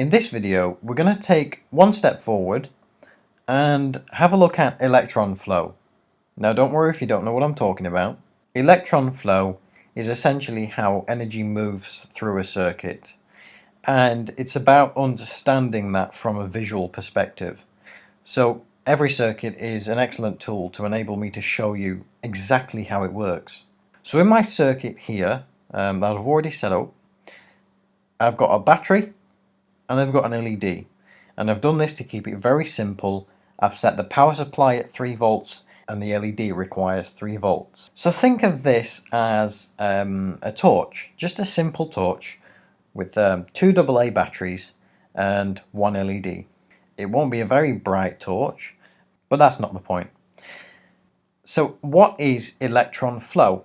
In this video, we're going to take one step forward and have a look at electron flow. Now don't worry if you don't know what I'm talking about. Electron flow is essentially how energy moves through a circuit, and it's about understanding that from a visual perspective. So every circuit is an excellent tool to enable me to show you exactly how it works. So in my circuit here that I've already set up, I've got a battery and I've got an LED, and I've done this to keep it very simple. I've set the power supply at 3 volts and the LED requires 3 volts. So think of this as a torch, just a simple torch with 2 AA batteries and 1 LED. It won't be a very bright torch, but that's not the point. So what is electron flow?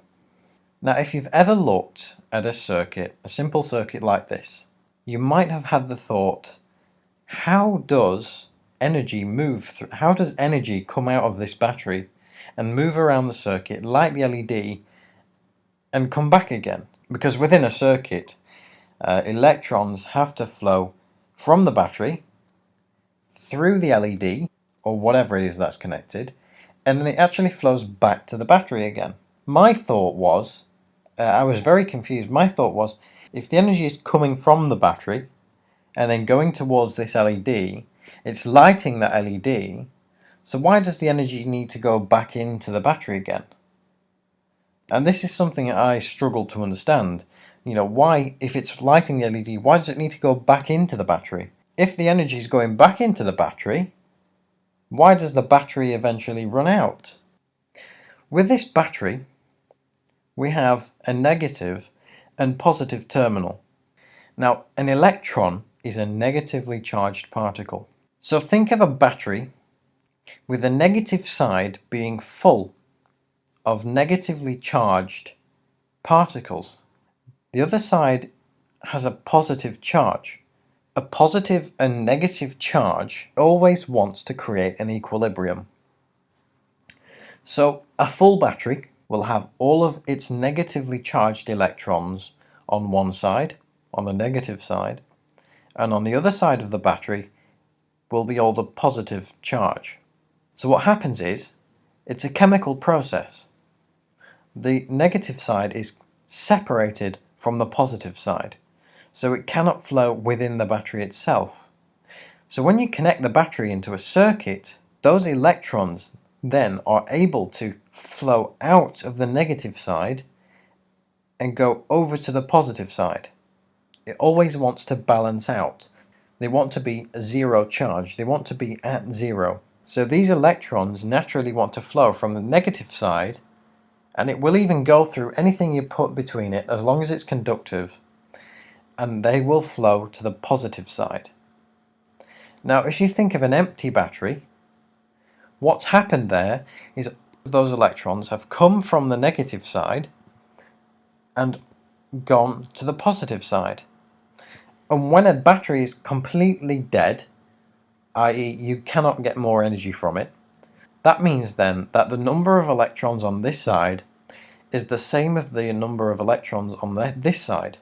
Now if you've ever looked at a circuit, a simple circuit like this, you might have had the thought, how does energy move through? How does energy come out of this battery and move around the circuit like the LED and come back again? Because within a circuit, electrons have to flow from the battery through the LED or whatever it is that's connected, and then it actually flows back to the battery again. My thought was, I was very confused. My thought was, if the energy is coming from the battery and then going towards this LED, it's lighting that LED, so why does the energy need to go back into the battery again? And this is something I struggle to understand. Why, if it's lighting the LED, why does it need to go back into the battery? If the energy is going back into the battery, why does the battery eventually run out? With this battery, we have a negative and positive terminal. Now, an electron is a negatively charged particle. So think of a battery with the negative side being full of negatively charged particles. The other side has a positive charge. A positive and negative charge always wants to create an equilibrium. So a full battery will have all of its negatively charged electrons on one side, on the negative side, and on the other side of the battery will be all the positive charge. So what happens is, it's a chemical process. The negative side is separated from the positive side, so it cannot flow within the battery itself. So when you connect the battery into a circuit, those electrons then are able to flow out of the negative side and go over to the positive side. It always wants to balance out. They want to be zero charge. They want to be at zero. So these electrons naturally want to flow from the negative side, and it will even go through anything you put between it as long as it's conductive, and they will flow to the positive side. Now if you think of an empty battery, what's happened there is those electrons have come from the negative side and gone to the positive side. And when a battery is completely dead, i.e. you cannot get more energy from it, that means then that the number of electrons on this side is the same as the number of electrons on this side.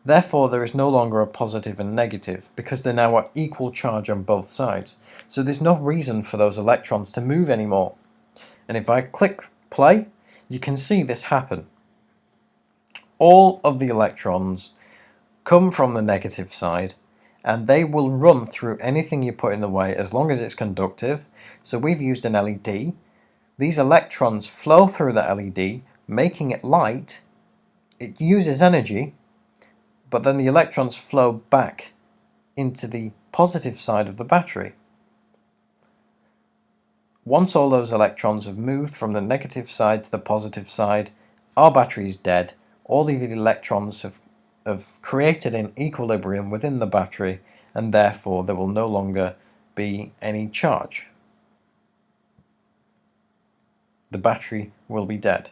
Therefore there is no longer a positive and negative, because they're now at equal charge on both sides. So there's no reason for those electrons to move anymore. And if I click play, you can see this happen. All of the electrons come from the negative side, and they will run through anything you put in the way as long as it's conductive. So we've used an LED. These electrons flow through the LED, making it light. It uses energy, but then the electrons flow back into the positive side of the battery. Once all those electrons have moved from the negative side to the positive side, our battery is dead. All the electrons have created an equilibrium within the battery, and therefore there will no longer be any charge. The battery will be dead.